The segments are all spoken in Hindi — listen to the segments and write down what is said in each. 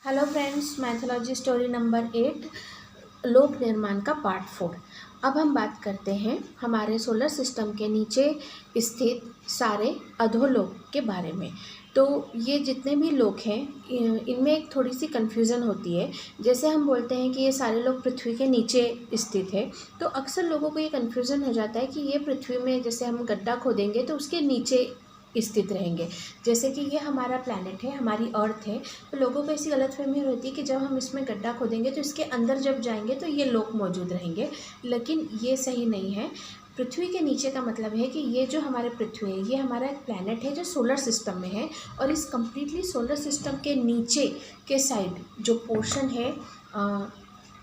Hello friends, mythology story number 8 लोक निर्माण का पार्ट 4। अब हम बात करते हैं हमारे सोलर सिस्टम के नीचे स्थित सारे अधोलोक के बारे में। तो ये जितने भी लोक हैं इनमें एक थोड़ी सी कन्फ्यूज़न होती है। जैसे हम बोलते हैं कि ये सारे लोग पृथ्वी के नीचे स्थित है, तो अक्सर लोगों को ये कन्फ्यूज़न हो जाता है कि ये पृथ्वी में जैसे हम गड्ढा खोदेंगे तो उसके नीचे स्थित रहेंगे। जैसे कि ये हमारा प्लैनेट है, हमारी अर्थ है, तो लोगों को ऐसी गलतफहमी होती है कि जब हम इसमें गड्ढा खोदेंगे तो इसके अंदर जब जाएंगे तो ये लोक मौजूद रहेंगे, लेकिन ये सही नहीं है। पृथ्वी के नीचे का मतलब है कि ये जो हमारे पृथ्वी है ये हमारा एक प्लैनेट है जो सोलर सिस्टम में है, और इस कम्प्लीटली सोलर सिस्टम के नीचे के साइड जो पोर्शन है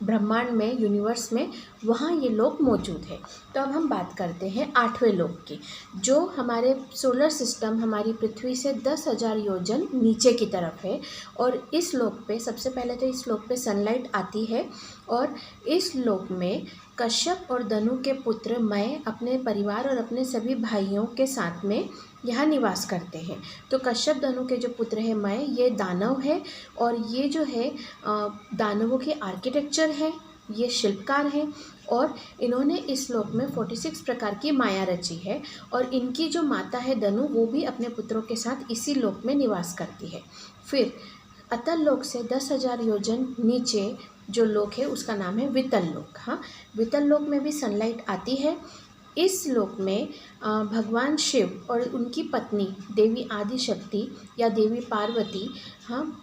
ब्रह्मांड में, यूनिवर्स में, वहाँ ये लोक मौजूद है। तो अब हम बात करते हैं 8वें लोक की, जो हमारे सोलर सिस्टम हमारी पृथ्वी से 10,000 योजन नीचे की तरफ है। और इस लोक पे सबसे पहले तो इस लोक पे सनलाइट आती है, और इस लोक में कश्यप और दनु के पुत्र मय अपने परिवार और अपने सभी भाइयों के साथ में यहाँ निवास करते हैं। तो कश्यप दनु के जो पुत्र है मय, ये दानव है, और ये जो है दानवों के आर्किटेक्चर है, ये शिल्पकार हैं, और इन्होंने इस लोक में 46 प्रकार की माया रची है। और इनकी जो माता है दनु, वो भी अपने पुत्रों के साथ इसी लोक में निवास करती है। फिर अतल लोक से 10,000 योजन नीचे जो लोक है उसका नाम है वितल लोक। हाँ, वितल लोक में भी सनलाइट आती है। इस लोक में भगवान शिव और उनकी पत्नी देवी आदिशक्ति या देवी पार्वती, हाँ,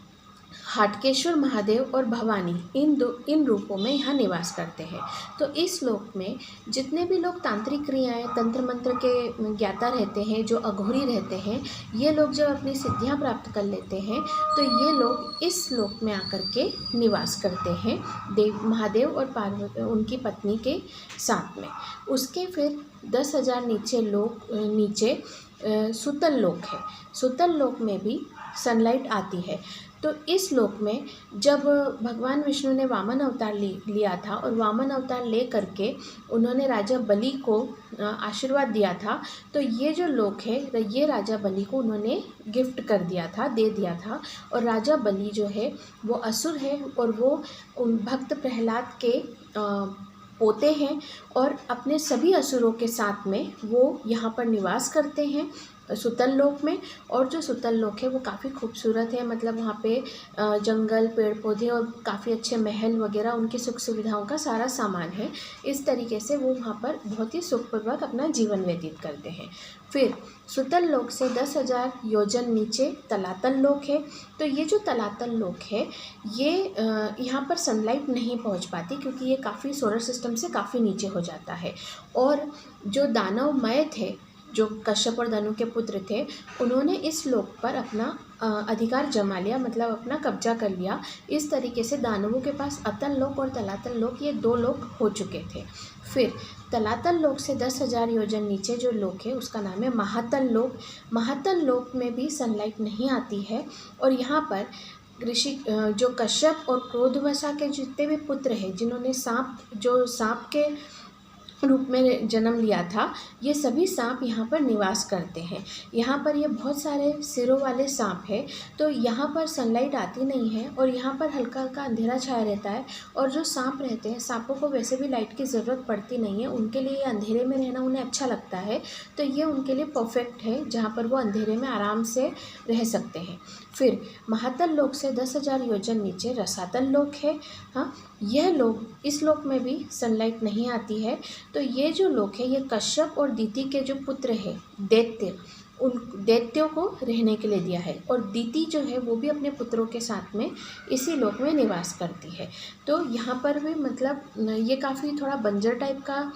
हाटकेश्वर महादेव और भवानी, इन रूपों में यहाँ निवास करते हैं। तो इस लोक में जितने भी लोग तांत्रिक क्रियाएं, तंत्र मंत्र के ज्ञाता रहते हैं, जो अघोरी रहते हैं, ये लोग जब अपनी सिद्धियां प्राप्त कर लेते हैं तो ये लोग इस लोक में आकर के निवास करते हैं देव महादेव और पार्वती उनकी पत्नी के साथ में। उसके फिर 10,000 नीचे सुतल लोक है। सुतल लोक में भी सनलाइट आती है। तो इस लोक में जब भगवान विष्णु ने वामन अवतार लिया था, और वामन अवतार ले करके उन्होंने राजा बलि को आशीर्वाद दिया था, तो ये जो लोक है ये राजा बलि को उन्होंने गिफ्ट कर दिया था, दे दिया था। और राजा बलि जो है वो असुर है, और वो उन भक्त प्रहलाद के पोते हैं, और अपने सभी असुरों के साथ में वो यहाँ पर निवास करते हैं सुतल लोक में। और जो सुतल लोक है वो काफ़ी खूबसूरत है, मतलब वहाँ पे जंगल, पेड़ पौधे और काफ़ी अच्छे महल वगैरह, उनकी सुख सुविधाओं का सारा सामान है। इस तरीके से वो वहाँ पर बहुत ही सुखपूर्वक अपना जीवन व्यतीत करते हैं। फिर सुतल लोक से 10,000 योजन नीचे तलातल लोक है। तो ये जो तलातल लोक है ये यहाँ पर सनलाइट नहीं पहुँच पाती, क्योंकि ये काफ़ी सोलर सिस्टम से काफ़ी नीचे हो जाता है। और जो दानवमय थे, जो कश्यप और दनु के पुत्र थे, उन्होंने इस लोक पर अपना अधिकार जमा लिया, मतलब अपना कब्जा कर लिया। इस तरीके से दानवों के पास अतल लोक और तलातल लोक, ये 2 लोक हो चुके थे। फिर तलातल लोक से 10,000 योजन नीचे जो लोक है उसका नाम है महातल लोक। महातल लोक में भी सनलाइट नहीं आती है, और यहाँ पर ऋषि जो कश्यप और क्रोधवशा के जितने भी पुत्र हैं, जिन्होंने सांप के रूप में जन्म लिया था, ये सभी सांप यहाँ पर निवास करते हैं। यहाँ पर ये बहुत सारे सिरों वाले सांप हैं, तो यहाँ पर सनलाइट आती नहीं है, और यहाँ पर हल्का हल्का अंधेरा छाया रहता है। और जो सांप रहते हैं, सांपों को वैसे भी लाइट की ज़रूरत पड़ती नहीं है, उनके लिए ये अंधेरे में रहना उन्हें अच्छा लगता है, तो ये उनके लिए परफेक्ट है, जहाँ पर वो अंधेरे में आराम से रह सकते हैं। फिर महातल लोक से 10,000 योजन नीचे रसातल लोक है। हाँ, यह लोक, इस लोक में भी सनलाइट नहीं आती है। तो ये जो लोक है ये कश्यप और दीति के जो पुत्र है दैत्य, उन दैत्यों को रहने के लिए दिया है। और दीति जो है वो भी अपने पुत्रों के साथ में इसी लोक में निवास करती है। तो यहाँ पर भी मतलब ये काफ़ी थोड़ा बंजर टाइप का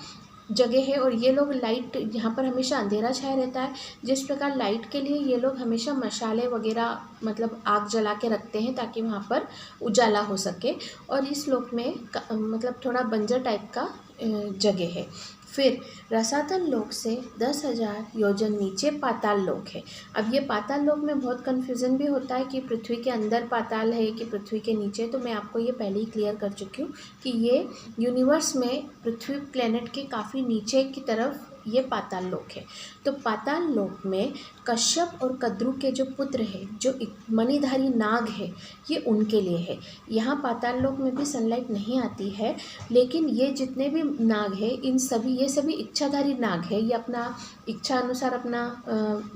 जगह है, और ये लोग लाइट, यहाँ पर हमेशा अंधेरा छाया रहता है। जिस प्रकार लाइट के लिए ये लोग हमेशा मशाले वगैरह, मतलब आग जला के रखते हैं ताकि वहाँ पर उजाला हो सके। और इस लोक में मतलब थोड़ा बंजर टाइप का जगह है। फिर रसातल लोक से 10,000 योजन नीचे पाताल लोक है। अब ये पाताल लोक में बहुत कन्फ्यूज़न भी होता है कि पृथ्वी के अंदर पाताल है कि पृथ्वी के नीचे। तो मैं आपको ये पहले ही क्लियर कर चुकी हूँ कि ये यूनिवर्स में पृथ्वी प्लेनेट के काफ़ी नीचे की तरफ ये पाताल लोक है। तो पाताल लोक में कश्यप और कद्रु के जो पुत्र है, जो मणिधारी नाग है, ये उनके लिए है। यहाँ पाताल लोक में भी सनलाइट नहीं आती है, लेकिन ये जितने भी नाग हैं ये सभी इच्छाधारी नाग है। ये अपना इच्छा अनुसार अपना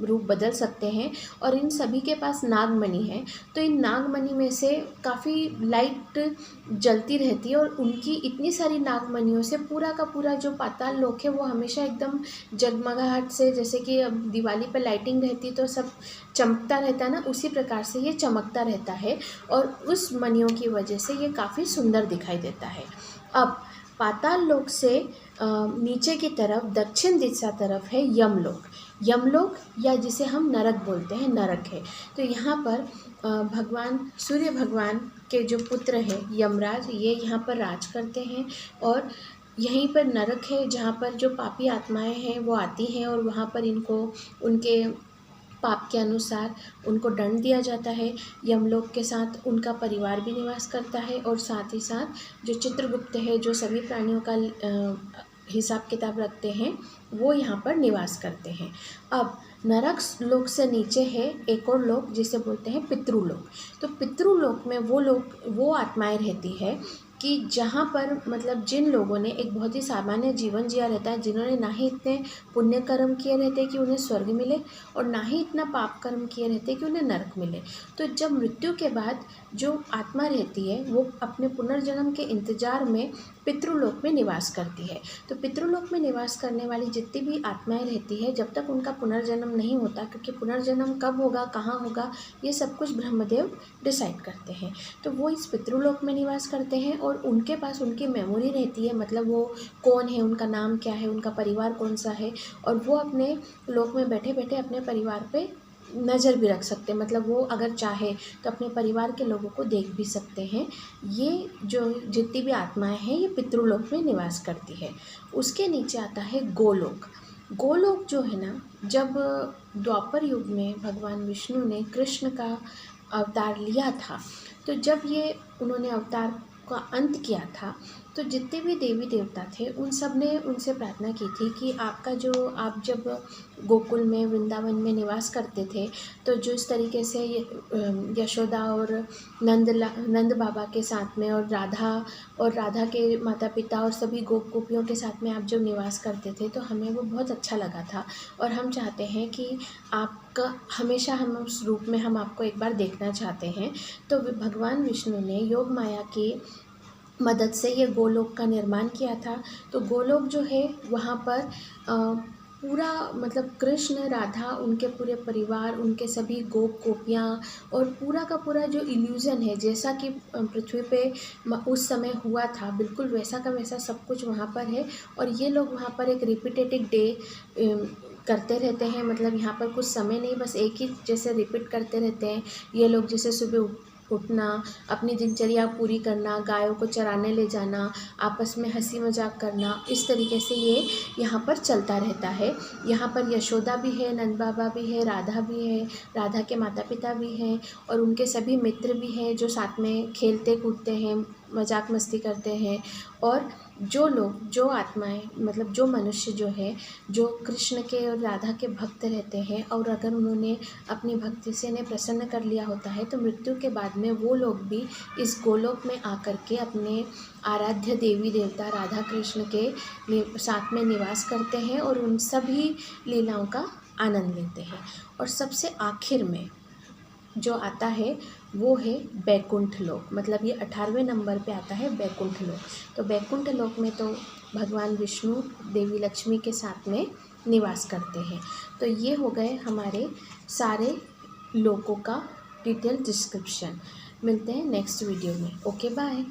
रूप बदल सकते हैं और इन सभी के पास नागमणि है। तो इन नागमणि में से काफ़ी लाइट जलती रहती है और उनकी इतनी सारी नागमणियों से पूरा का पूरा जो पाताल लोक है वो हमेशा एकदम जगमगाहट से, जैसे कि अब दिवाली पर लाइटिंग रहती तो सब चमकता रहता है ना, उसी प्रकार से ये चमकता रहता है और उस मणियों की वजह से ये काफ़ी सुंदर दिखाई देता है। अब पाताल लोक से नीचे की तरफ दक्षिण दिशा तरफ है यमलोक। यमलोक या जिसे हम नरक बोलते हैं, नरक है। तो यहाँ पर भगवान सूर्य भगवान के जो पुत्र है यमराज, ये यहाँ पर राज करते हैं और यहीं पर नरक है जहाँ पर जो पापी आत्माएं हैं वो आती हैं और वहाँ पर इनको उनके पाप के अनुसार उनको दंड दिया जाता है। यमलोक के साथ उनका परिवार भी निवास करता है और साथ ही साथ जो चित्रगुप्त है, जो सभी प्राणियों का हिसाब किताब रखते हैं, वो यहाँ पर निवास करते हैं। अब नरक लोक से नीचे है एक और लोक जिसे बोलते हैं पितृलोक। तो पितृलोक में वो आत्माएं रहती है कि जहाँ पर मतलब जिन लोगों ने एक बहुत ही सामान्य जीवन जिया रहता है, जिन्होंने ना ही इतने पुण्य कर्म किए रहते कि उन्हें स्वर्ग मिले और ना ही इतना पाप कर्म किए रहते कि उन्हें नरक मिले। तो जब मृत्यु के बाद जो आत्मा रहती है वो अपने पुनर्जन्म के इंतजार में पितृलोक में निवास करती है। तो पितृलोक में निवास करने वाली जितनी भी आत्माएं रहती है, जब तक उनका पुनर्जन्म नहीं होता, क्योंकि पुनर्जन्म कब होगा, कहाँ होगा, ये सब कुछ ब्रह्मदेव डिसाइड करते हैं, तो वो इस पितृलोक में निवास करते हैं और उनके पास उनकी मेमोरी रहती है, मतलब वो कौन है, उनका नाम क्या है, उनका परिवार कौन सा है, और वो अपने लोक में बैठे बैठे अपने परिवार पे नज़र भी रख सकते हैं। मतलब वो अगर चाहे तो अपने परिवार के लोगों को देख भी सकते हैं। ये जो जितनी भी आत्माएं हैं ये पितृलोक में निवास करती है। उसके नीचे आता है गोलोक। गोलोक जो है ना, जब द्वापर युग में भगवान विष्णु ने कृष्ण का अवतार लिया था, तो जब ये उन्होंने अवतार का अंत किया था, तो जितने भी देवी देवता थे उन सब ने उनसे प्रार्थना की थी कि आप जब गोकुल में वृंदावन में निवास करते थे, तो जो इस तरीके से यशोदा और नंद बाबा के साथ में और राधा के माता पिता और सभी गोपियों के साथ में आप जब निवास करते थे, तो हमें वो बहुत अच्छा लगा था और हम चाहते हैं कि आपका हमेशा हम उस रूप में हम आपको एक बार देखना चाहते हैं। तो भगवान विष्णु ने योग माया की मदद से ये गोलोक का निर्माण किया था। तो गोलोक जो है वहाँ पर पूरा मतलब कृष्ण, राधा, उनके पूरे परिवार, उनके सभी गोपियाँ और पूरा का पूरा जो इल्यूज़न है, जैसा कि पृथ्वी पे उस समय हुआ था, बिल्कुल वैसा का वैसा सब कुछ वहाँ पर है। और ये लोग वहाँ पर एक रिपीटेटिव डे करते रहते हैं, मतलब यहाँ पर कुछ समय नहीं, बस एक ही जैसे रिपीट करते रहते हैं ये लोग। जैसे सुबह उठना, अपनी दिनचर्या पूरी करना, गायों को चराने ले जाना, आपस में हंसी मजाक करना, इस तरीके से ये यहाँ पर चलता रहता है। यहाँ पर यशोदा भी है, नंद बाबा भी है, राधा भी है, राधा के माता पिता भी हैं और उनके सभी मित्र भी हैं जो साथ में खेलते कूदते हैं, मजाक मस्ती करते हैं। और जो लोग, जो आत्माएं, मतलब जो मनुष्य जो है, जो कृष्ण के और राधा के भक्त रहते हैं और अगर उन्होंने अपनी भक्ति से इन्हें प्रसन्न कर लिया होता है, तो मृत्यु के बाद में वो लोग भी इस गोलोक में आकर के अपने आराध्य देवी देवता राधा कृष्ण के साथ में निवास करते हैं और उन सभी लीलाओं का आनंद लेते हैं। और सबसे आखिर में जो आता है वो है बैकुंठ लोक, मतलब ये 18वें नंबर पे आता है बैकुंठ लोक। तो बैकुंठ लोक में तो भगवान विष्णु देवी लक्ष्मी के साथ में निवास करते हैं। तो ये हो गए हमारे सारे लोकों का डिटेल डिस्क्रिप्शन। मिलते हैं नेक्स्ट वीडियो में। Okay, bye.